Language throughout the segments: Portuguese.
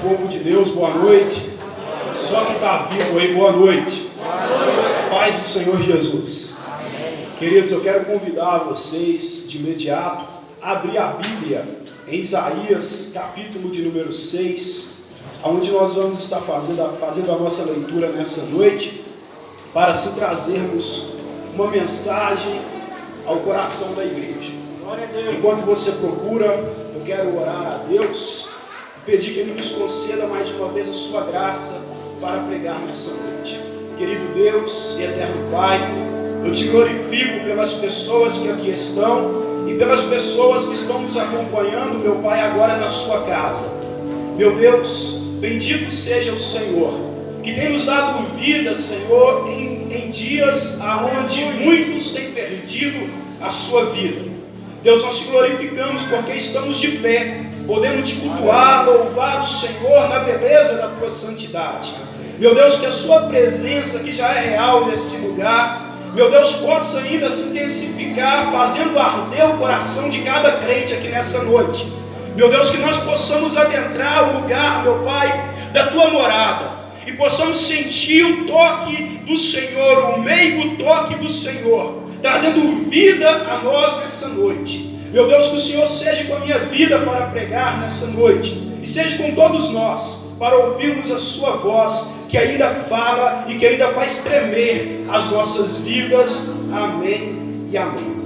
Povo de Deus, boa noite. Só quem está vivo aí, boa noite. Paz do Senhor Jesus. Queridos, eu quero convidar vocês de imediato a abrir a Bíblia em Isaías, capítulo de número 6, onde nós vamos estar fazendo a nossa leitura nessa noite, para assim trazermos uma mensagem ao coração da igreja. Enquanto você procura, eu quero orar a Deus, pedir que Ele nos conceda mais uma vez a sua graça para pregar nessa noite. Querido Deus e eterno Pai, eu te glorifico pelas pessoas que aqui estão e pelas pessoas que estão nos acompanhando, meu Pai, agora na sua casa. Meu Deus, bendito seja o Senhor, que tem nos dado vida, Senhor, em dias onde muitos têm perdido a sua vida. Deus, nós te glorificamos porque estamos de pé, podendo te cultuar, louvar o Senhor na beleza da tua santidade. Meu Deus, que a sua presença, que já é real nesse lugar, meu Deus, possa ainda se intensificar, fazendo arder o coração de cada crente aqui nessa noite. Meu Deus, que nós possamos adentrar o lugar, meu Pai, da tua morada, e possamos sentir o toque do Senhor, o meigo toque do Senhor, trazendo vida a nós nessa noite. Meu Deus, que o Senhor seja com a minha vida para pregar nessa noite, e seja com todos nós, para ouvirmos a sua voz, que ainda fala e que ainda faz tremer as nossas vidas. Amém e amém.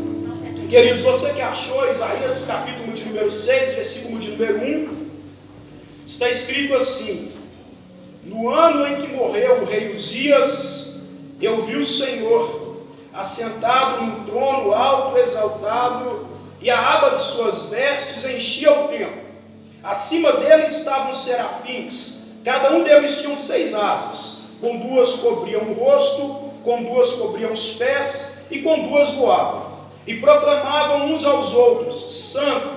Queridos, você que achou Isaías capítulo de número 6, versículo de número 1, está escrito assim: no ano em que morreu o rei Uzias, eu vi o Senhor assentado num trono alto, exaltado, e a aba de suas vestes enchia o templo. Acima dele estavam serafins, cada um deles tinha 6 asas, com 2 cobriam o rosto, com 2 cobriam os pés, e com 2 voavam, e proclamavam uns aos outros: Santo,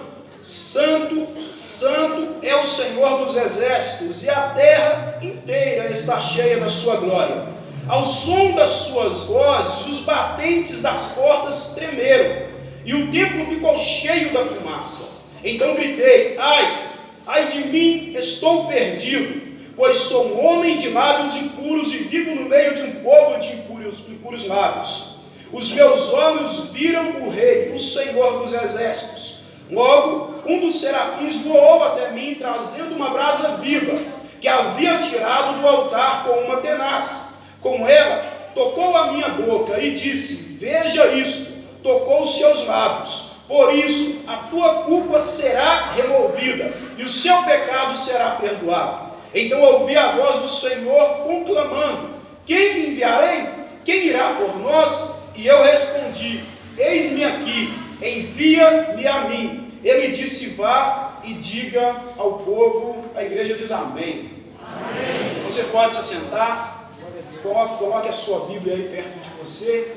Santo, Santo é o Senhor dos exércitos, e a terra inteira está cheia da sua glória. Ao som das suas vozes, os batentes das portas tremeram, e o templo ficou cheio da fumaça. Então gritei: ai de mim, estou perdido, pois sou um homem de lábios impuros e vivo no meio de um povo de impuros lábios. Os meus olhos viram o Rei, o Senhor dos exércitos. Logo, um dos serafins voou até mim, trazendo uma brasa viva, que havia tirado do altar com uma tenaz. Com ela, tocou a minha boca e disse: veja isto, tocou os seus lábios. Por isso, a tua culpa será removida, e o seu pecado será perdoado. Então ouvi a voz do Senhor conclamando: quem enviarei? Quem irá por nós? E eu respondi: eis-me aqui, envia-me a mim. Ele disse: vá e diga ao povo. A igreja diz amém. Amém. Você pode se assentar. Coloque a sua Bíblia aí perto de você.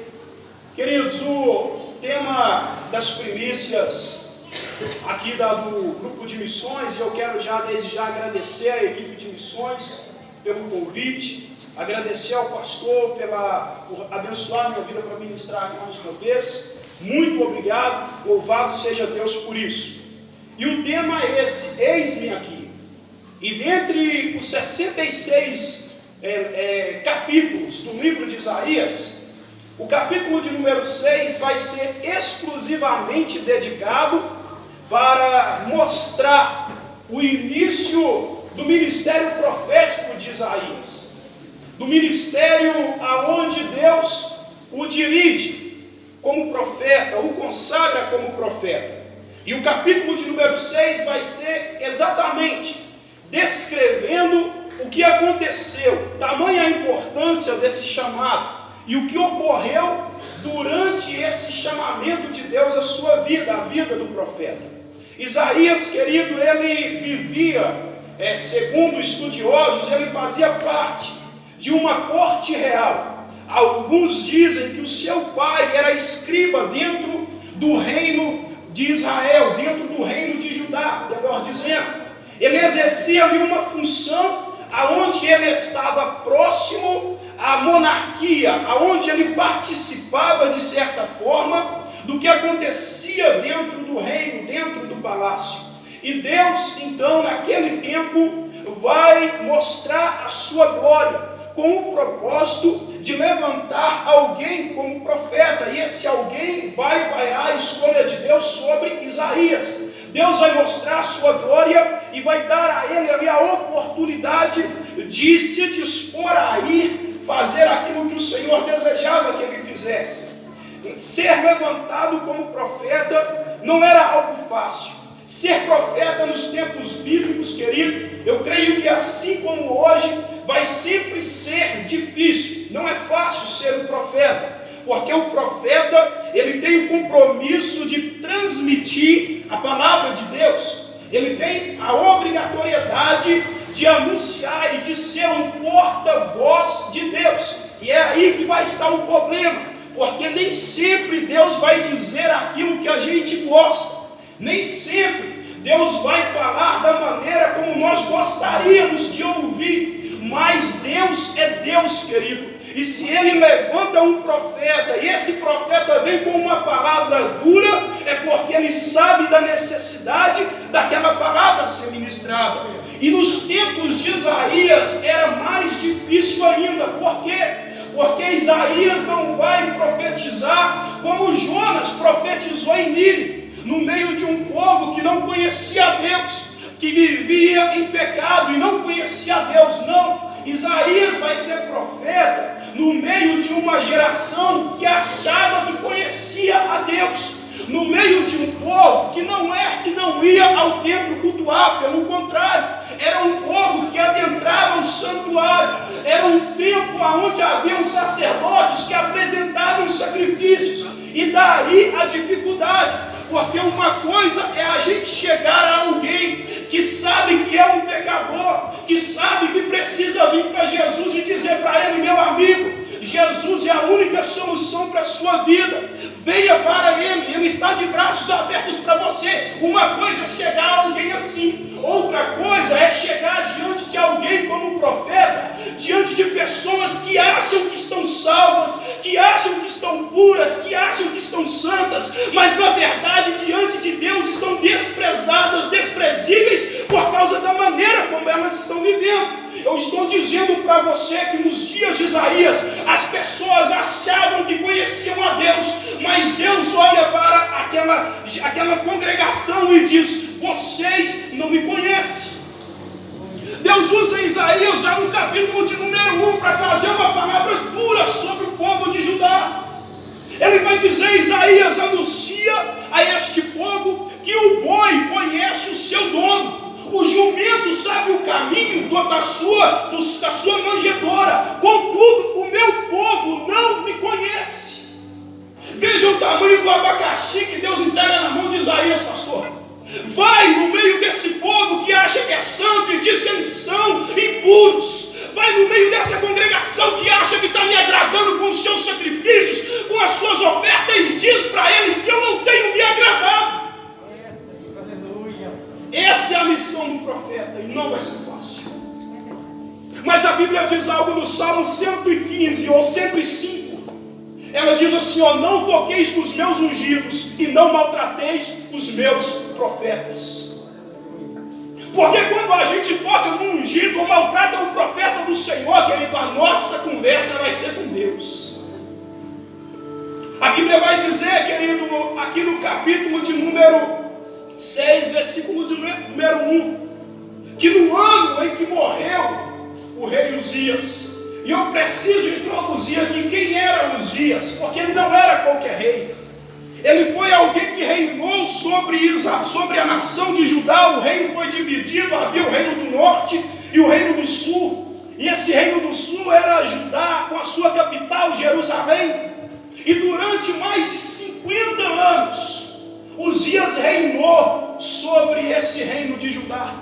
Queridos, o tema das primícias aqui do grupo de missões, e eu quero desde já agradecer à equipe de missões pelo convite, agradecer ao pastor por abençoar a minha vida para ministrar aqui mais uma vez. Muito obrigado, louvado seja Deus por isso. E o tema é esse: eis-me aqui. E dentre os 66 capítulos do livro de Isaías, o capítulo de número 6 vai ser exclusivamente dedicado para mostrar o início do ministério profético de Isaías, do ministério aonde Deus o dirige como profeta, o consagra como profeta. E o capítulo de número 6 vai ser exatamente descrevendo o que aconteceu, tamanha a importância desse chamado e o que ocorreu durante esse chamamento de Deus à sua vida, a vida do profeta. Isaías, querido, ele vivia, segundo estudiosos, ele fazia parte de uma corte real. Alguns dizem que o seu pai era escriba dentro do reino de Israel, dentro do reino de Judá, melhor dizendo. Ele exercia ali uma função aonde ele estava próximo à monarquia, aonde ele participava de certa forma do que acontecia dentro do reino, dentro do palácio. E Deus, então, naquele tempo, vai mostrar a sua glória com o propósito de levantar alguém como profeta. E esse alguém vai vaiar a escolha de Deus sobre Isaías. Deus vai mostrar a sua glória e vai dar a ele ali a oportunidade de se dispor a ir fazer aquilo que o Senhor desejava que ele fizesse. Ser levantado como profeta não era algo fácil. Ser profeta nos tempos bíblicos, querido, eu creio que assim como hoje, vai sempre ser difícil. Não é fácil ser um profeta, porque o profeta, ele tem o compromisso de transmitir a palavra de Deus. Ele tem a obrigatoriedade de anunciar e de ser um porta-voz de Deus. E é aí que vai estar o problema, porque nem sempre Deus vai dizer aquilo que a gente gosta. Nem sempre Deus vai falar da maneira como nós gostaríamos de ouvir. Mas Deus é Deus, querido. E se Ele levanta um profeta, e esse profeta vem com uma palavra dura, é porque Ele sabe da necessidade daquela palavra ser ministrada. E nos tempos de Isaías era mais difícil ainda. Por quê? Porque Isaías não vai profetizar como Jonas profetizou em Nínive, no meio de um povo que não conhecia a Deus, que vivia em pecado e não conhecia a Deus. Não, Isaías vai ser profeta no meio de uma geração que achava que conhecia a Deus, no meio de um povo que não ia ao templo cultuar. Pelo contrário, era um povo que adentrava o santuário. Era um templo onde haviam sacerdotes que apresentavam sacrifícios. E daí a dificuldade, porque uma coisa é a gente chegar a alguém que sabe que é um pecador, que sabe que precisa vir para Jesus e dizer para ele: meu amigo, Jesus é a única solução para a sua vida, venha para Ele, Ele está de braços abertos para você. Uma coisa é chegar a alguém assim, outra coisa é chegar diante de alguém como profeta, diante de pessoas que acham que estão salvas, que acham que estão puras, que acham que estão santas, mas na verdade diante de Deus estão desprezadas, desprezíveis por causa da maneira como elas estão vivendo. Eu estou dizendo para você que nos dias de Isaías, as pessoas achavam que conheciam a Deus, mas Deus olha para aquela congregação e diz: vocês não me conhecem. Deus usa Isaías já no capítulo de número 1 para trazer uma palavra dura sobre o povo de Judá. Ele vai dizer: Isaías anuncia a este povo que o boi conhece o seu dono, o jumento sabe o caminho da sua manjedoura, contudo o meu povo não me conhece. Veja o tamanho do abacaxi que Deus entrega na mão de Isaías, pastor. Vai no meio desse povo que acha que é santo e diz que eles são impuros. Vai no meio dessa congregação que acha que está me agradando com os seus sacrifícios, com as suas ofertas, e diz para eles que eu não tenho me agradado. Essa é a missão do profeta e não vai ser fácil. Mas a Bíblia diz algo no Salmo 115 ou 105. Ela diz assim: ó, não toqueis nos meus ungidos e não maltrateis os meus profetas. Porque quando a gente toca no ungido ou maltrata o profeta do Senhor, querido, a nossa conversa vai ser com Deus. A Bíblia vai dizer, querido, aqui no capítulo de número 6, versículo de número 1, que no ano em que morreu o rei Uzias, e eu preciso introduzir aqui quem era Uzias, porque ele não era qualquer rei. Ele foi alguém que reinou sobre a nação de Judá. O reino foi dividido, havia o reino do norte e o reino do sul. E esse reino do sul era Judá, com a sua capital, Jerusalém. E durante mais de 50 anos, Uzias reinou sobre esse reino de Judá.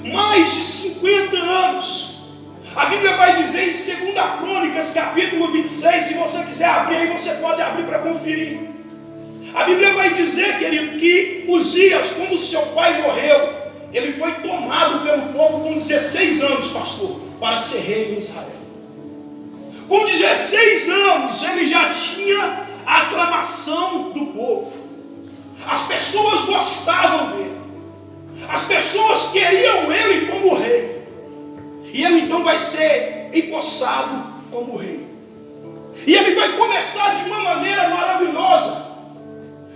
Mais de 50 anos. A Bíblia vai dizer em 2 Crônicas, capítulo 26, se você quiser abrir aí, você pode abrir para conferir. A Bíblia vai dizer, querido, que Uzias, quando seu pai morreu, ele foi tomado pelo povo com 16 anos, pastor, para ser rei em Israel. Com 16 anos, ele já tinha a aclamação do povo. As pessoas gostavam dele. As pessoas queriam ele como E ele então vai ser empossado como rei. E ele vai começar de uma maneira maravilhosa,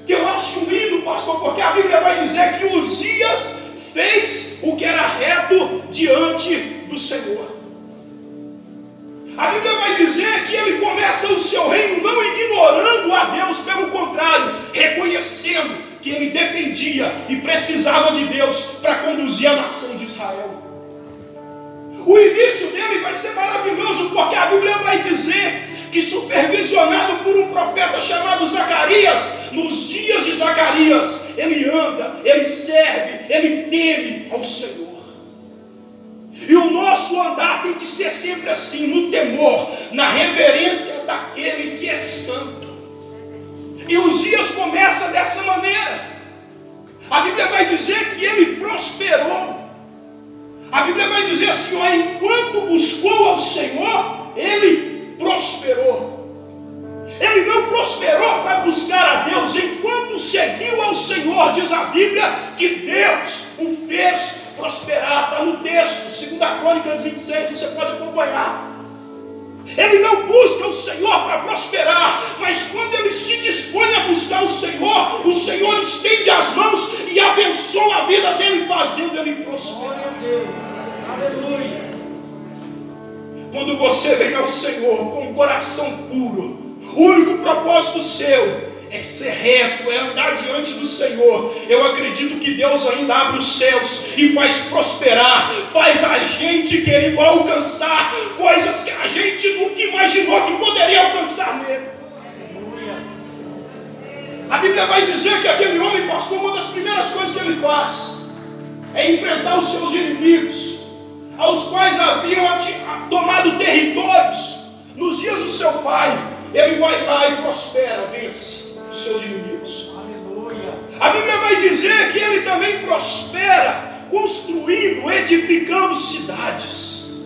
que eu acho lindo, pastor, porque a Bíblia vai dizer que Uzias fez o que era reto diante do Senhor. A Bíblia vai dizer que ele começa o seu reino não ignorando a Deus, pelo contrário, reconhecendo que ele dependia e precisava de Deus para conduzir a nação de Israel. O início dele vai ser maravilhoso, porque a Bíblia vai dizer que, supervisionado por um profeta chamado Zacarias, nos dias de Zacarias, ele anda, ele serve, ele teme ao Senhor. E o nosso andar tem que ser sempre assim, no temor, na reverência daquele que é santo. E Uzias começa dessa maneira. A Bíblia vai dizer que ele prosperou. A Bíblia vai dizer assim, ó, enquanto buscou ao Senhor, ele prosperou. Ele não prosperou para buscar a Deus, enquanto seguiu ao Senhor, diz a Bíblia, que Deus o fez prosperar. Está no texto, 2 Crônicas 26, você pode acompanhar. Ele não busca o Senhor para prosperar, mas quando ele se dispõe a buscar o Senhor estende as mãos e abençoa a vida dele, fazendo ele prosperar. Aleluia. Quando você vem ao Senhor com um coração puro, o único propósito seu é ser reto, é andar diante do Senhor. Eu acredito que Deus ainda abre os céus e faz prosperar, faz a gente querer alcançar coisas que a gente nunca imaginou que poderia alcançar nele. A Bíblia vai dizer que aquele homem passou, uma das primeiras coisas que ele faz é enfrentar os seus inimigos, aos quais haviam tomado territórios nos dias do seu pai. Ele vai lá e prospera, vence os seus inimigos. Aleluia. A Bíblia vai dizer que ele também prospera construindo, edificando cidades.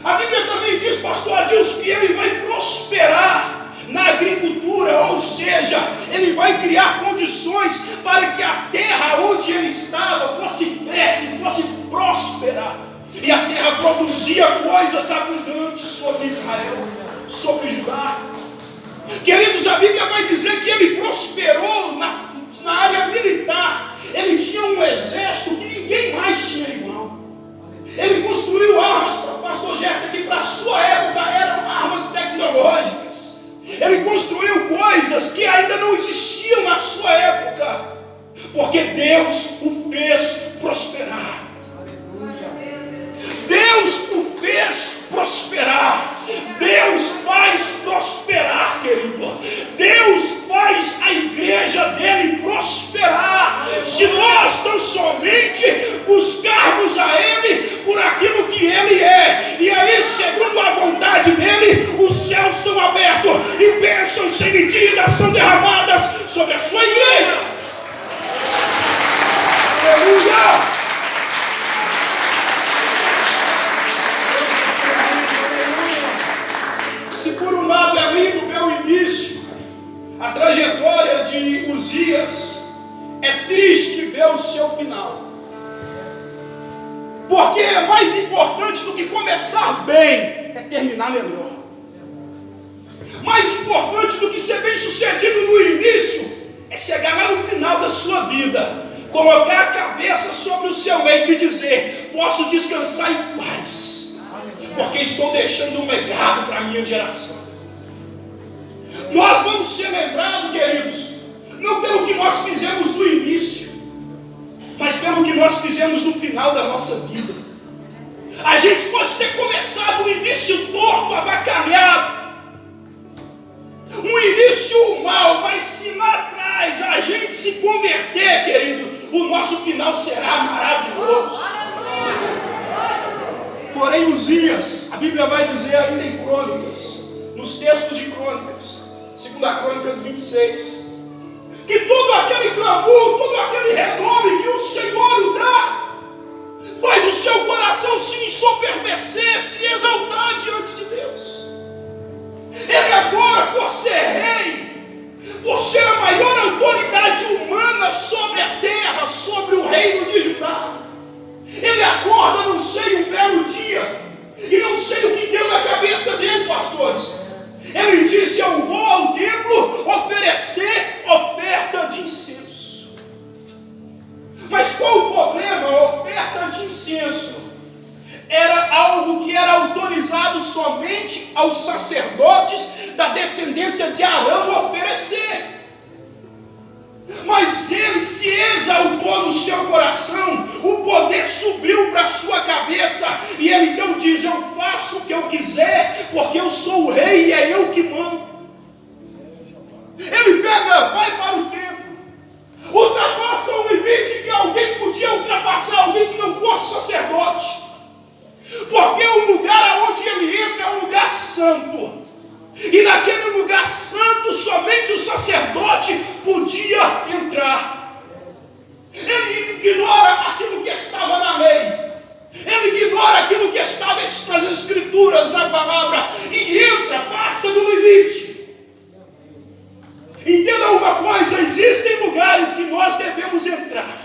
A Bíblia também diz, pastor Adilson, que ele vai prosperar na agricultura, ou seja, ele vai criar condições para que a terra onde ele estava fosse fértil, fosse próspera, e a terra produzia coisas abundantes sobre Israel, sobre Judá. Queridos, a Bíblia vai dizer que ele prosperou na área militar. Ele tinha um exército que ninguém mais tinha igual. Ele construiu armas para o pastor Jeff, que para a sua época eram armas tecnológicas. Ele construiu coisas que ainda não existiam na sua época, porque Deus o fez prosperar. Deus o fez prosperar. Deus faz prosperar, querido. Deus faz a igreja dele prosperar. Se nós tão somente buscarmos a ele por aquilo que ele é, e aí, segundo a vontade dele, os céus são abertos e bênçãos sem medida são derramadas sobre a sua igreja. Aleluia! Se por um lado é lindo ver o início, a trajetória de Uzias, é triste ver o seu final. Porque é mais importante do que começar bem, é terminar melhor. Mais importante do que ser bem sucedido no início, é chegar lá no final da sua vida, colocar a cabeça sobre o seu leito e dizer, posso descansar em paz, porque estou deixando um legado para a minha geração. Nós vamos ser lembrados, queridos, não pelo que nós fizemos no início, mas pelo que nós fizemos no final da nossa vida. A gente pode ter começado um início torto, avacalhado, um início mal, mas se lá atrás a gente se converter, querido, o nosso final será maravilhoso. Porém, Uzias, a Bíblia vai dizer ainda em Crônicas, nos textos de Crônicas, 2 Crônicas 26, que todo aquele clamor, todo aquele renome que o Senhor o dá, faz o seu coração se ensoberbecer, se exaltar diante de Deus. Ele agora, por ser rei, por ser a maior autoridade humana sobre a terra, sobre o reino de Judá, Ele acorda, não sei, um belo dia, e não sei o que deu na cabeça dele, pastores. Ele disse: eu vou ao templo oferecer oferta de incenso. Mas qual o problema? A oferta de incenso era algo que era autorizado somente aos sacerdotes da descendência de Arão oferecer. Mas ele se exaltou no seu coração, o poder subiu para a sua cabeça, e ele então diz: eu faço o que eu quiser, porque eu sou o rei e é eu que mando. Ele vai para o templo, ultrapassa um limite que alguém podia ultrapassar, alguém que não fosse sacerdote, porque o lugar onde ele entra é um lugar santo. E naquele lugar santo, somente o sacerdote podia entrar. Ele ignora aquilo que estava na lei. Ele ignora aquilo que estava nas escrituras, na palavra. E entra, passa do limite. Entenda uma coisa: existem lugares que nós devemos entrar.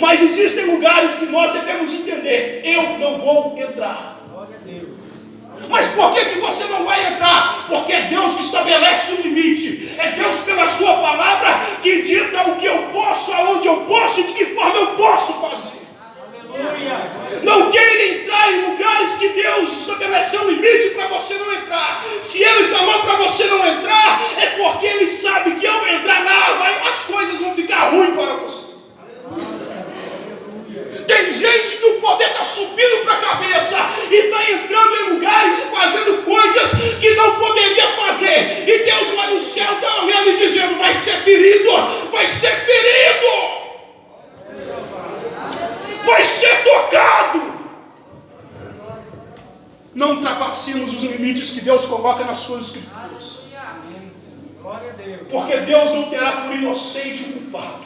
Mas existem lugares que nós devemos entender: eu não vou entrar. Glória a Deus. Mas por que você não vai entrar? Porque é Deus que estabelece o limite. É Deus, pela sua palavra, que dita o que eu posso, aonde eu posso e de que forma eu posso fazer. Aleluia. Não queira entrar em lugares que Deus estabeleceu um limite para você não entrar. Se Ele falou para você não entrar, é porque Ele sabe que ao entrar lá, as coisas vão ficar ruins para você. Tem gente que o poder está subindo para a cabeça e está entrando em lugares e fazendo coisas que não poderia fazer. E Deus lá no céu está olhando e dizendo: vai ser ferido, vai ser ferido, vai ser tocado. Não ultrapassemos os limites que Deus coloca nas suas escrituras. Porque Deus não terá por inocente o culpado.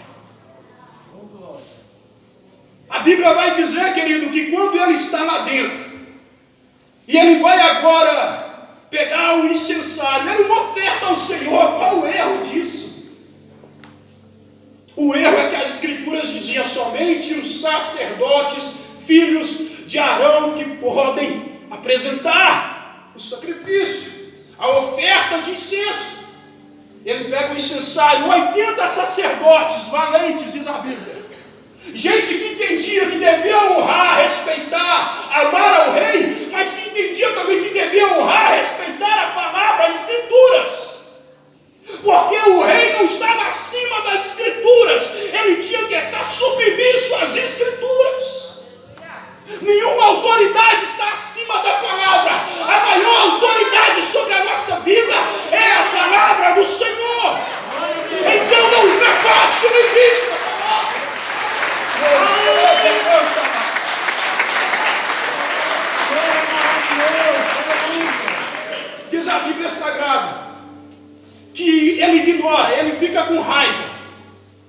A Bíblia vai dizer, querido, que quando ele está lá dentro, e ele vai agora pegar o incensário, era uma oferta ao Senhor. Qual o erro disso? O erro é que as escrituras diziam somente os sacerdotes, filhos de Arão, que podem apresentar o sacrifício, a oferta de incenso. Ele pega o incensário, 80 sacerdotes valentes, diz a Bíblia. Gente que entendia que devia honrar, respeitar, amar ao rei, mas que entendia também que devia honrar, respeitar a palavra, as escrituras. Porque o rei não estava acima das escrituras, ele tinha que estar submisso às escrituras. Nenhuma autoridade está acima da palavra. A maior autoridade sobre a nossa vida é a palavra do Senhor. Então não ultrapasse o limite. Diz a Bíblia Sagrada que ele ignora, ele fica com raiva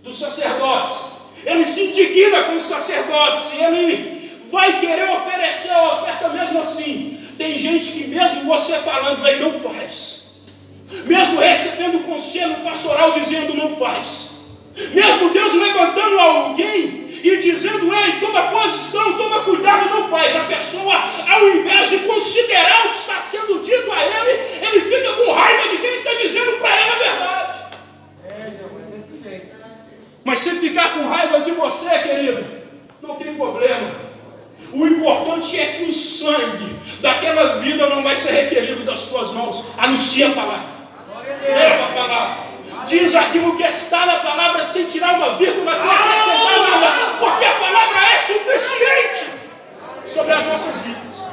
dos sacerdotes, ele se indigna com os sacerdotes e ele vai querer oferecer a oferta mesmo assim. Tem gente que mesmo você falando aí não faz, mesmo recebendo conselho pastoral dizendo não faz, mesmo Deus levantando alguém e dizendo: ei, toma posição, toma cuidado, não faz. A pessoa, ao invés de considerar o que está sendo dito a ele, ele fica com raiva de quem está dizendo para ele a verdade. Mas se ficar com raiva de você, querido, não tem problema. O importante é que o sangue daquela vida não vai ser requerido das tuas mãos. Anuncia a palavra. Leva a palavra. Diz aquilo que está na palavra sem tirar uma vírgula, sem acrescentar nada, porque a palavra é suficiente sobre as nossas vidas.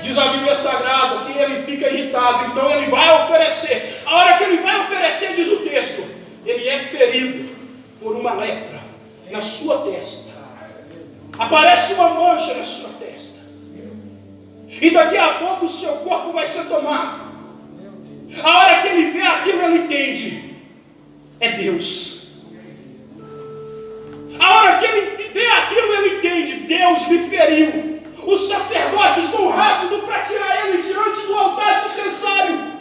Diz a Bíblia Sagrada que ele fica irritado, então ele vai oferecer. A hora que ele vai oferecer, diz o texto, ele é ferido por uma lepra na sua testa. Aparece uma mancha na sua testa. E daqui a pouco o seu corpo vai ser tomado. A hora que ele vê aquilo, ele entende: é Deus. A hora que ele vê aquilo, ele entende: Deus me feriu. Os sacerdotes vão rápido para tirar ele diante do altar de incensário.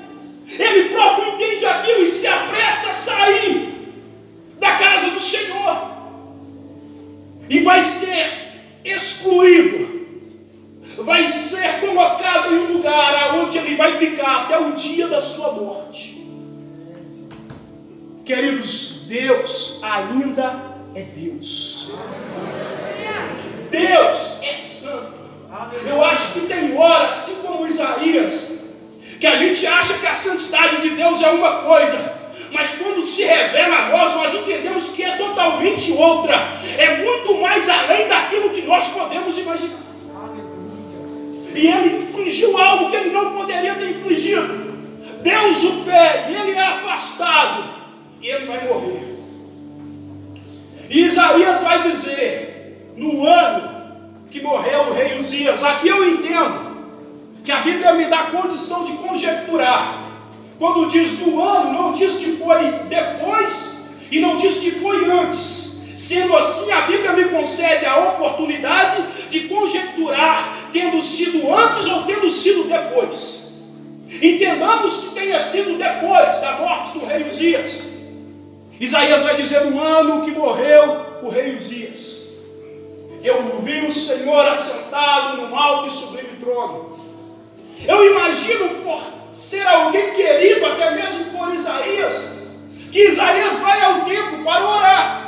Ele próprio entende aquilo e se apressa a sair da casa do Senhor. E vai ser vai ficar até o dia da sua morte. Queridos, Deus ainda é Deus. Deus é santo. Eu acho que tem hora, assim como Isaías, que a gente acha que a santidade de Deus é uma coisa, mas quando se revela a nós entendemos que é totalmente outra. É muito mais além daquilo que nós podemos imaginar. E ele infligiu algo que ele não poderia ter infligido. Deus o fere, ele é afastado, e ele vai morrer. E Isaías vai dizer, no ano que morreu o rei Uzias, aqui eu entendo que a Bíblia me dá condição de conjecturar. Quando diz no ano, não diz que foi depois e não diz que foi antes. Sendo assim, a Bíblia me concede a oportunidade de conjecturar, tendo sido antes ou tendo sido depois. Entendamos que tenha sido depois da morte do rei Uzias. Isaías vai dizer, no ano que morreu o rei Uzias, eu vi o Senhor assentado num alto e sublime trono. Eu imagino, por ser alguém querido, até mesmo por Isaías, que Isaías vai ao templo para orar,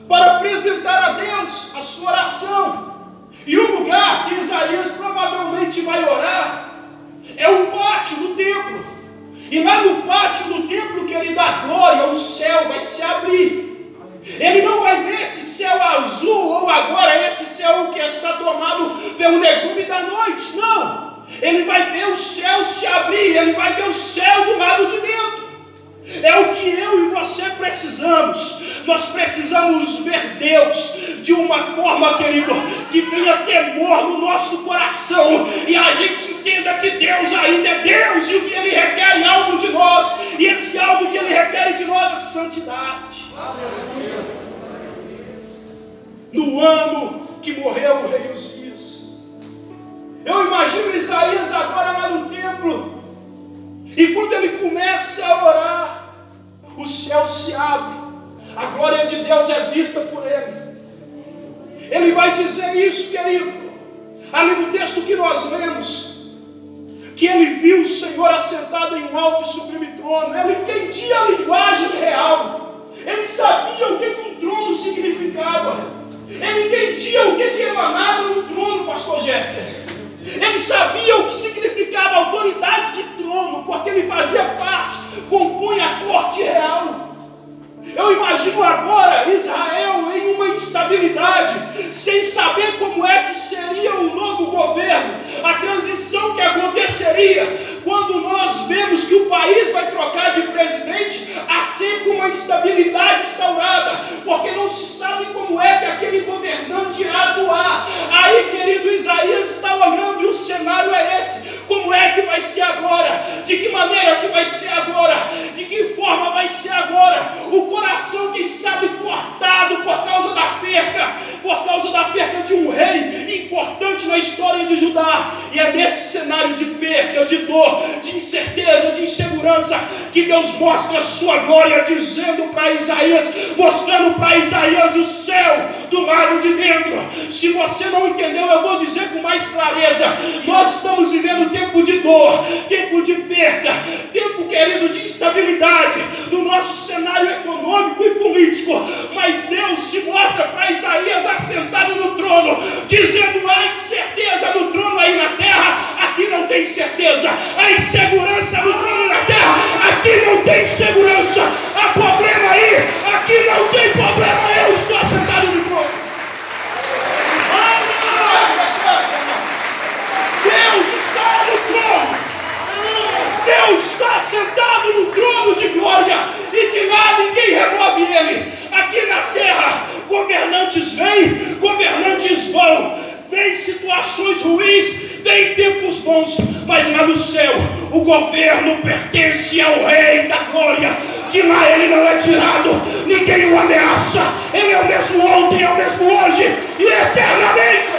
para apresentar a Deus a sua oração. E o lugar que Isaías provavelmente vai orar é o pátio do templo. E lá no pátio do templo, querido, a glória, o céu vai se abrir. Ele não vai ver esse céu azul, ou agora esse céu que está tomado pelo legume da noite. Não! Ele vai ver o céu se abrir, ele vai ver o céu do lado de dentro. É o que eu e você precisamos. Nós precisamos ver Deus de uma forma, querido, que venha temor no nosso coração e a gente entenda que Deus ainda é Deus e o que Ele requer é algo de nós, e esse algo que Ele requer de nós é santidade. No ano que morreu o rei Uzias, eu imagino Isaías agora lá no templo, e quando ele começa a orar, o céu se abre, a glória de Deus é vista por ele. Ele vai dizer isso, querido, ali no texto que nós lemos, que ele viu o Senhor assentado em um alto e sublime trono. Ele entendia a linguagem real, ele sabia o que um trono significava, ele entendia o que emanava no trono, pastor Jefferson. Ele sabia o que significava a autoridade de trono, porque ele fazia parte, compunha a corte real. Eu imagino agora Israel em uma instabilidade, sem saber como é que seria o novo governo, a transição que aconteceria. Quando nós vemos que o país vai trocar de presidente, há sempre uma instabilidade instaurada, porque não se sabe como é que aquele governante irá atuar. Aí, querido, Isaías está olhando e o cenário é esse. Como é que vai ser agora? De que maneira que vai ser agora? De que forma vai ser agora? O coração, quem sabe, cortado por causa da perca de um rei importante na história de Judá. E é nesse cenário de perca, de dor, de incerteza, de insegurança, que Deus mostra a sua glória, dizendo para Isaías, mostrando para Isaías o céu do lado de dentro. Se você não entendeu, eu vou dizer com mais clareza. Nós estamos vivendo tempo de dor, tempo de perda, tempo, querido, de instabilidade no nosso cenário econômico e político, mas Deus se mostra para Isaías assentado no trono, dizendo: há incerteza no trono aí na terra, aqui não tem certeza. Há insegurança no trono na terra, aqui não tem segurança. Há problema aí, aqui não tem problema. Eu estou assentado no trono. Deus está no trono. Deus está sentado no trono de glória, e de lá ninguém remove ele. Aqui na terra, governantes vêm, governantes vão, vem situações ruins, vem tempos bons, mas lá no céu o governo pertence ao Rei da Glória. De lá ele não é tirado, ninguém o ameaça. Ele é o mesmo ontem, é o mesmo hoje e eternamente.